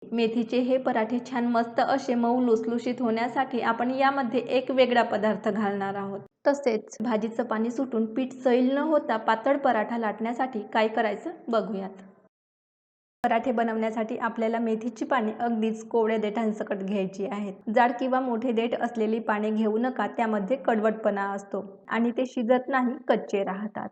मेथीचे हे पराठे छान मस्त असे मऊ लुसलुशीत होण्यासाठी आपण यामध्ये एक वेगळा पदार्थ घालणार आहोत। तसेच भाजीचं पाणी सुटून पीठ सैल न होता पातळ पराठा लाटण्यासाठी काय करायचं बघूयात। पराठे बनवण्यासाठी आपल्याला मेथीची पाने अगदीच कोवळ्या देठांसकट घ्यायची आहेत। जाड किंवा मोठे देठ असलेली पाने घेऊ नका, त्यामध्ये कडवटपणा असतो आणि ते शिजत नाही, कच्चे राहतात।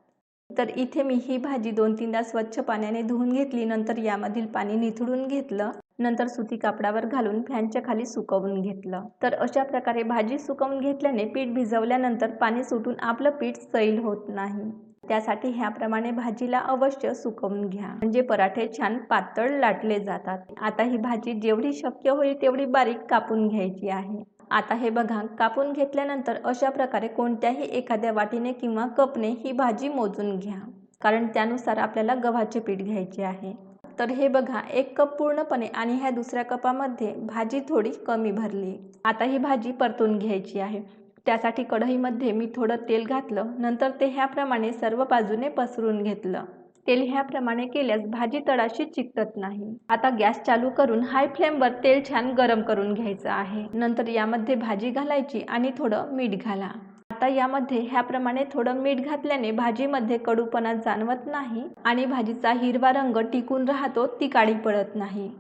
तर इथे मी ही भाजी 2-3दा स्वच्छ पाण्याने धुवून घेतली, नंतर यामधील पाणी निथळून घेतलं, नंतर सुती कापडावर घालून फॅनच्या खाली सुकवून घेतलं। तर अशा प्रकारे भाजी सुकवून घेतल्याने पीठ भिजवल्यानंतर पाणी सुटून आपलं पीठ सैल होत नाही। त्यासाठी ह्याप्रमाणे भाजीला अवश्य सुकवून घ्या, म्हणजे पराठे छान पातळ लाटले जातात। आता ही भाजी जेवढी शक्य होईल तेवढी बारीक कापून घ्यायची आहे। आता हे बघा, कापून घेतल्यानंतर अशा प्रकारे कोणत्याही एखाद्या वाटीने किंवा कपने ही भाजी मोजून घ्या, कारण त्यानुसार आपल्याला गव्हाचे पीठ घ्यायचे आहे। तर हे बघा, 1 कप पूर्णपणे आणि ह्या दुसऱ्या कपामध्ये भाजी थोडी कमी भरली। आता ही भाजी परतून घ्यायची आहे। त्यासाठी कढईमध्ये मी थोडं तेल घातलं, नंतर ते ह्याप्रमाणे सर्व बाजूने पसरून घेतलं। तेल ह्याप्रमाणे केल्यास भाजी तळाशी चिकटत नाही। आता गॅस चालू करून हाय फ्लेमवर तेल छान गरम करून घ्यायचं आहे। नंतर यामध्ये भाजी घालायची आणि थोडं मीठ घाला। आता यामध्ये ह्याप्रमाणे थोडं मीठ घातल्याने भाजीमध्ये कडूपणा जाणवत नाही आणि भाजीचा हिरवा रंग टिकून राहतो, ती काळी पडत नाही।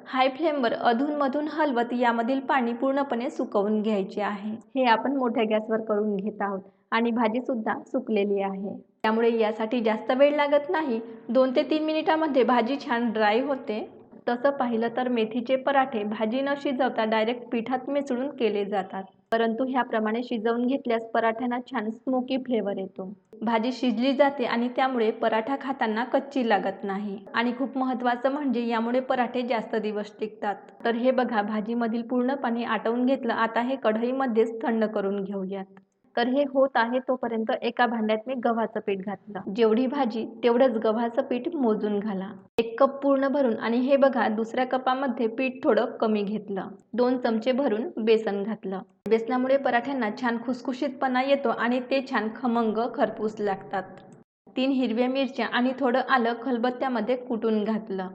हाय फ्लेमवर अधूनमधून हलवत यामधील पाणी पूर्णपणे सुकवून घ्यायचे आहे। हे आपण मोठ्या गॅसवर करून घेत आहोत आणि भाजी सुद्धा सुकलेली आहे, त्यामुळे यासाठी जास्त वेळ लागत नाही। 2 ते 3 मिनिटांमध्ये भाजी छान ड्राय होते। तसं पाहिलं तर मेथीचे पराठे भाजी न शिजवता डायरेक्ट पिठात मिसळून केले जातात, परंतु ह्याप्रमाणे शिजवून घेतल्यास पराठ्यांना छान स्मोकी फ्लेवर येतो। भाजी शिजली जाते आणि त्यामुळे पराठा खाताना कच्ची लागत नाही आणि खूप महत्त्वाचं म्हणजे यामुळे पराठे जास्त दिवस टिकतात। तर हे बघा, भाजीमधील पूर्ण पाणी आटवून घेतलं। आता हे कढईमध्येच थंड करून घेऊयात। तर हे होत आहे तोपर्यंत एका भांड्यात मी गव्हाचं पीठ घातलं। जेवढी भाजी तेवढंच गव्हाचं पीठ मोजून घाला। 1 कप पूर्ण भरून आणि हे बघा, दुसऱ्या कपामध्ये पीठ थोडं कमी घेतलं। 2 चमचे भरून बेसन घातलं। बेसनामुळे पराठ्यांना छान खुसखुशीतपणा येतो आणि ते छान खमंग खरपूस लागतात। 3 हिरव्या मिरच्या आणि थोडं आलं खलबत्त्यामध्ये कुटून घातलं।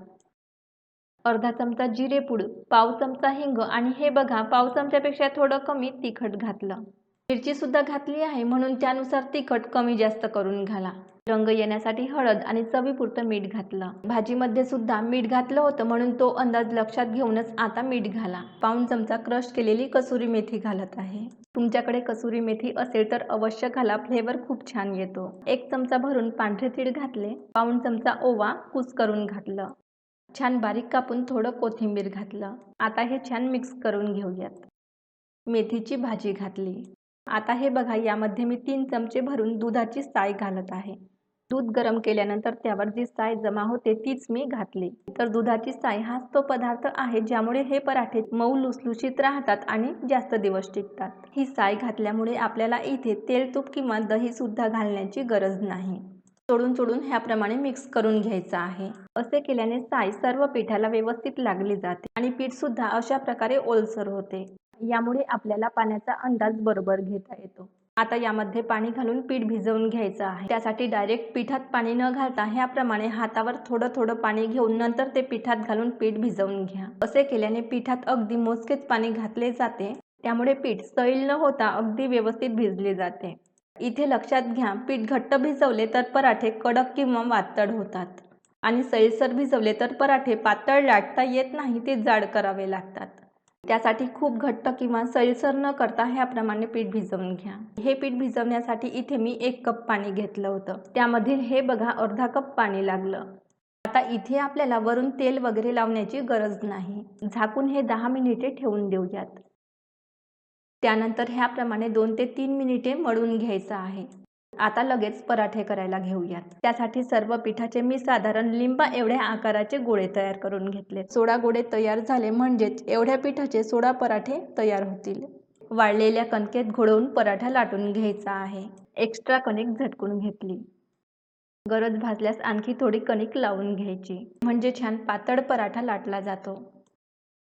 अर्धा चमचा जिरेपूड, पाव चमचा हिंग आणि हे बघा, पाव चमच्यापेक्षा थोडं कमी तिखट घातलं। मिरची सुद्धा घातली आहे, म्हणून त्यानुसार तिखट कमी जास्त करून घाला। रंग येण्यासाठी हळद आणि चवीपुरतं मीठ घातलं। भाजीमध्ये सुद्धा मीठ घातलं होतं, म्हणून तो अंदाज लक्षात घेऊनच आता मीठ घाला। पाऊण चमचा क्रश केलेली कसुरी मेथी घालत आहे। तुमच्याकडे कसुरी मेथी असेल तर अवश्य घाला, फ्लेवर खूप छान येतो। 1 चमचा भरून पांढरे तीळ घातले। पाऊण चमचा ओवा कुस्करून घातलं। छान बारीक कापून थोडं कोथिंबीर घातलं। आता हे छान मिक्स करून घेऊयात। मेथीची भाजी घातली। आता हे बघा, यामध्ये मी 3 चमचे भरून दुधाची साय घालत आहे। दूध गरम केल्यानंतर त्यावर जी साय जमा होते तीच मी घातली। तर दुधाची साय हाच तो पदार्थ आहे ज्यामुळे हे पराठे मऊ लुसलुशीत राहतात आणि जास्त दिवस टिकतात। ही साय घातल्यामुळे आपल्याला इथे तेल, तूप किंवा दही सुद्धा घालण्याची गरज नाही। चोडून चोडून ह्याप्रमाणे मिक्स करून घ्यायचं आहे। असे केल्याने साय सर्व पिठाला व्यवस्थित लागली जाते आणि पीठ सुद्धा अशा प्रकारे ओलसर होते। यामुळे आपल्याला पाण्याचा अंदाज बरोबर घेता येतो। आता यामध्ये पाणी घालून पीठ भिजवून घ्यायचं आहे। त्यासाठी डायरेक्ट पिठात पाणी न घालता ह्याप्रमाणे हातावर थोडं थोडं पाणी घेऊन नंतर ते पिठात घालून पीठ भिजवून घ्या। असे केल्याने पिठात अगदी मोजकेच पाणी घातले जाते, त्यामुळे पीठ सैल न होता अगदी व्यवस्थित भिजले जाते। इथे लक्षात घ्या, पीठ घट्ट भिजवले तर पराठे कडक किंवा वातड होतात आणि सैलसर भिजवले तर पराठे पातळ लाटता येत नाही, ते जाड करावे लागतात। त्यासाठी खूप घट्ट किंवा सैलसर न करता ह्याप्रमाणे पीठ भिजवून घ्या। हे पीठ भिजवण्यासाठी इथे मी 1 कप पाणी घेतलं होतं, त्यामधील हे बघा अर्धा कप पाणी लागलं। आता इथे आपल्याला वरून तेल वगैरे लावण्याची गरज नाही। झाकून हे 10 मिनिटे ठेवून देऊयात। त्यानंतर ह्याप्रमाणे 2 ते 3 मिनिटे मळून घ्यायचं आहे। आता लगेच पराठे करायला घेऊयात। त्यासाठी सर्व पिठाचे मी साधारण लिंबा एवढ्या आकाराचे गोळे तयार करून घेतले। 16 गोळे तयार झाले म्हणजेच एवढ्या पिठाचे 16 पराठे तयार होतील। वाळलेल्या कणकेत घोळवून पराठा लाटून घ्यायचा आहे। एक्स्ट्रा कणिक झटकून घेतली। गरज भासल्यास आणखी थोडी कणिक लावून घ्यायची, म्हणजे छान पातळ पराठा लाटला जातो।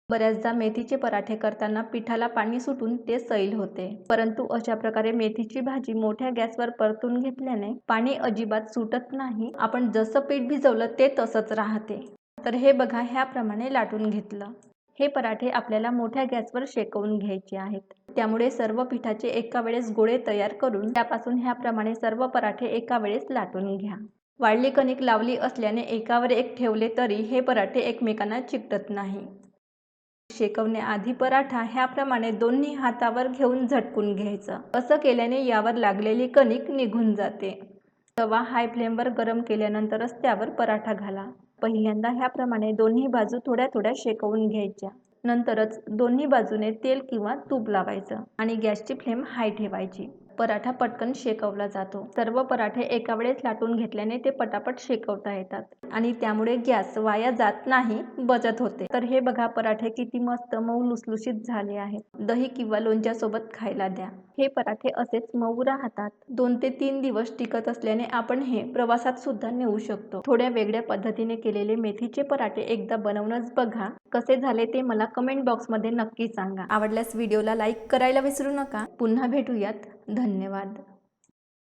बऱ्याचदा मेथीचे पराठे करताना पिठाला पाणी सुटून ते सैल होते, परंतु अशा प्रकारे मेथीची भाजी मोठ्या गॅसवर परतून घेतल्याने पाणी अजिबात सुटत नाही। आपण जसं पीठ भिजवलं ते तसंच राहते। तर हे बघा ह्याप्रमाणे लाटून घेतलं. हे पराठे आपल्याला मोठ्या गॅसवर शेकवून घ्यायचे आहेत. त्यामुळे सर्व पिठाचे एका वेळेस गोळे तयार करून त्यापासून ह्याप्रमाणे सर्व पराठे एका वेळेस लाटून घ्या. वाळली कणिक लावली असल्याने एकावर एक ठेवले तरी हे पराठे एकमेकांना चिकटत नाही. शेकवण्याआधी पराठा ह्याप्रमाणे दोन्ही हातावर घेऊन झटकून घ्यायचं. असं केल्याने यावर लागलेली कणिक निघून जाते. तवा हाय फ्लेमवर गरम केल्यानंतरच त्यावर पराठा घाला. पहिल्यांदा ह्याप्रमाणे दोन्ही बाजू थोड्या थोड्या शेकवून घ्यायच्या. नंतरच दोन्ही बाजूने तेल किंवा तूप लावायचं आणि गॅसची फ्लेम हाय ठेवायची. पराठा पटकन शेकवला जातो. सर्व पराठे एका वेळेस लाटून घेतल्याने ते पटापट शेकवता येतात आणि त्यामुळे गॅस वाया जात नाही, बचत होते. तर हे बघा पराठे किती मस्त मऊ लुसलुशीत झाले आहेत. दही किंवा लोणच्यासोबत खायला द्या. हे पराठे असेच मऊ राहतात. 2 ते 3 दिवस टिकत असल्याने आपण हे प्रवासात सुद्धा नेऊ शकतो. थोड्या वेगळ्या पद्धतीने केलेले मेथीचे पराठे एकदा बनवूनच बघा. कसे झाले ते मला कमेंट बॉक्समध्ये नक्की सांगा. आवडल्यास व्हिडिओला लाईक करायला विसरू नका. पुन्हा भेटूयात. धन्यवाद.